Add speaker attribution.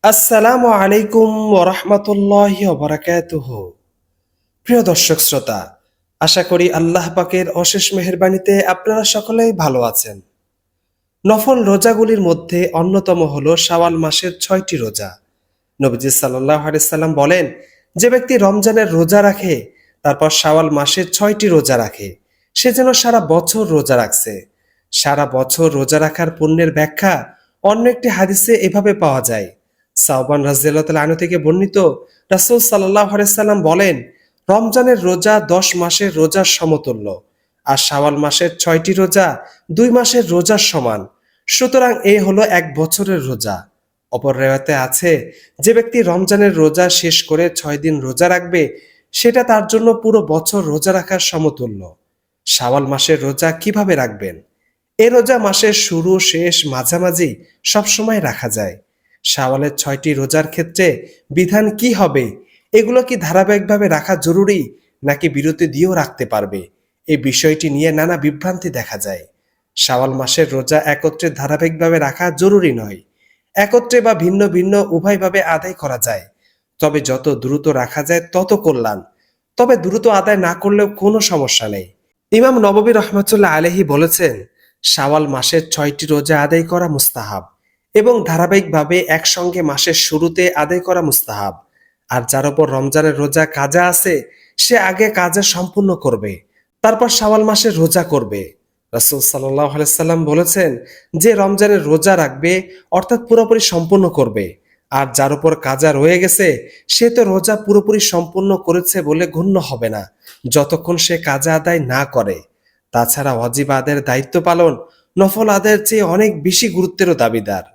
Speaker 1: আসসালামু আলাইকুম ওয়া রাহমাতুল্লাহি ওয়া বারাকাতুহু। প্রিয় দর্শক শ্রোতা, আশা করি আল্লাহ পাকের অশেষ মেহেরবানিতে আপনারা সকলেই ভালো আছেন। নফল রোজাগুলির মধ্যে অন্যতম হলো শাওয়াল মাসের ৬টি রোজা। নবীজি সাল্লাল্লাহু আলাইহি সাল্লাম বলেন, যে ব্যক্তি রমজানের রোজা রাখে তারপর শাওয়াল মাসের ৬টি রোজা রাখে, সে যেন সারা বছর রোজা রাখছে। সারা বছর রোজা রাখার পুণ্যের ব্যাখ্যা অন্য একটি হাদিসে এভাবে পাওয়া যায়। সাওবান রাদিয়াল্লাহু তাআলা আনহু থেকে বর্ণিত, রাসূল সাল্লাল্লাহু আলাইহি সাল্লাম বলেন, রমজানের রোজা ১০ মাসের রোজার সমতুল্য, আর শাওয়াল মাসের ৬টি রোজা ২ মাসের রোজার সমান। সুতরাং এ হলো এক বছরের রোজা। অপর রেওয়াতে আছে, যে ব্যক্তি রমজানের রোজা শেষ করে ৬ দিন রোজা রাখবে, সেটা তার জন্য পুরো বছর রোজা রাখার সমতুল্য। শাওয়াল মাসের রোজা কিভাবে রাখবেন? এ রোজা মাসের শুরু, শেষ, মাঝামাঝি সবসময় রাখা যায়। শাওয়ালের ৬টি রোজার ক্ষেত্রে বিধান কি হবে? এগুলো কি ধারাবাহিকভাবে রাখা জরুরি, নাকি বিরতি দিয়েও রাখতে পারবে? এই বিষয়টি নিয়ে নানা বিভ্রান্তি দেখা যায়। শাওয়াল মাসের রোজা একত্রে ধারাবাহিকভাবে রাখা জরুরি নয়। একত্রে বা ভিন্ন ভিন্ন উভয়ভাবে আদায় করা যায়। তবে যত দ্রুত রাখা যায় তত কল্যাণ। তবে দ্রুত আদায় না করলেও কোনো সমস্যা নেই। ইমাম নববী রহমাতুল্লাহ আলাইহি বলেছেন, শাওয়াল মাসের ৬টি রোজা আদায় করা মুস্তাহাব এবং ধারাবাহিকভাবে একসঙ্গে মাসের শুরুতে আদায় করা মুস্তাহাব। আর যার উপর রমজানের রোজা কাজা আছে, সে আগে কাজা সম্পূর্ণ করবে, তারপর শাওয়াল মাসের রোজা করবে। রাসূল সাল্লাল্লাহু আলাইহি সাল্লাম বলেছেন, যে রমজানের রোজা রাখবে অর্থাৎ পুরোপুরি সম্পূর্ণ করবে, আর যার উপর কাজা রয়ে গেছে সে তো রোজা পুরোপুরি সম্পূর্ণ করেছে বলে গণ্য হবে না, যতক্ষণ সে কাজা আদায় না করে। তাছাড়া ওয়াজিব আদায়ের দায়িত্ব পালন নফল আদায়ের চেয়ে অনেক বেশি গুরুত্বেরও দাবিদার।